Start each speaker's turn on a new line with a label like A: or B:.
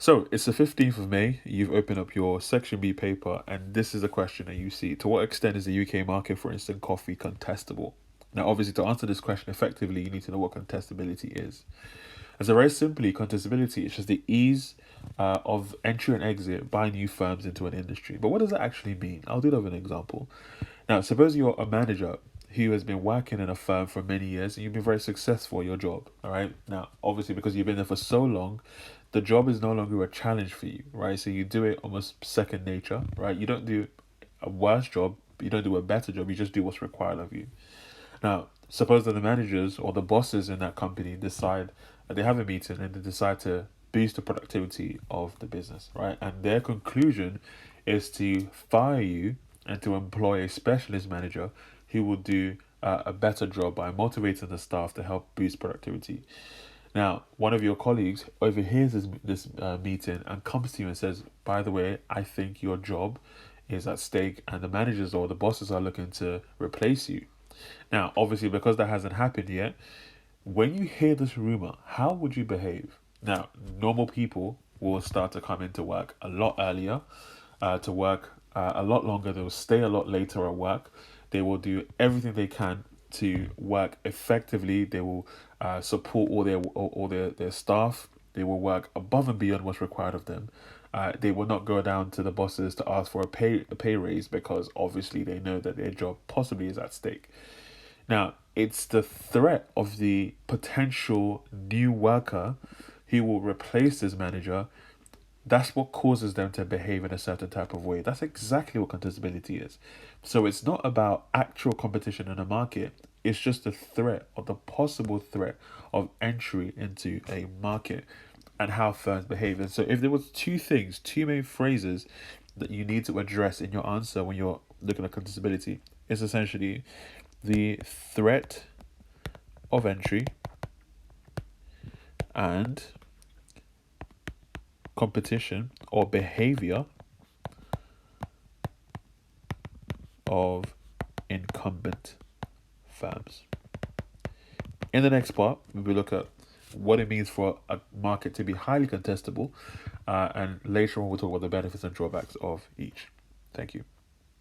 A: So it's the 15th of May. You've opened up your Section B paper, and this is a question that you see. To what extent is the UK market for instant coffee contestable? Now, obviously, to answer this question effectively, you need to know what contestability is. And so, very simply, contestability is just the ease of entry and exit by new firms into an industry. But what does that actually mean? I'll do that with an example. Now, suppose you're a manager who has been working in a firm for many years and you've been very successful at your job. All right. Now, obviously, because you've been there for so long, the job is no longer a challenge for you, right? So you do it almost second nature, right? You don't do a worse job, you don't do a better job, you just do what's required of you. Now, suppose that the managers or the bosses in that company decide they have a meeting and they decide to boost the productivity of the business, right? And their conclusion is to fire you and to employ a specialist manager who will do a better job by motivating the staff to help boost productivity. Now, one of your colleagues overhears this meeting and comes to you and says, "By the way, I think your job is at stake, and the managers or the bosses are looking to replace you." Now, obviously, because that hasn't happened yet, when you hear this rumor, how would you behave? Now, normal people will start to come into work a lot earlier, to work a lot longer. They will stay a lot later at work. They will do everything they can to work effectively. They will support all their staff. They will work above and beyond what's required of them. They will not go down to the bosses to ask for a pay raise because obviously they know that their job possibly is at stake. Now, it's the threat of the potential new worker who will replace this manager. That's what causes them to behave in a certain type of way. That's exactly what contestability is. So it's not about actual competition in the market. It's just the threat or the possible threat of entry into a market and how firms behave. And so if there was two things, two main phrases that you need to address in your answer when you're looking at contestability, it's essentially the threat of entry and competition or behavior of incumbent firms. In the next part, we will look at what it means for a market to be highly contestable, and later on we'll talk about the benefits and drawbacks of each. Thank you.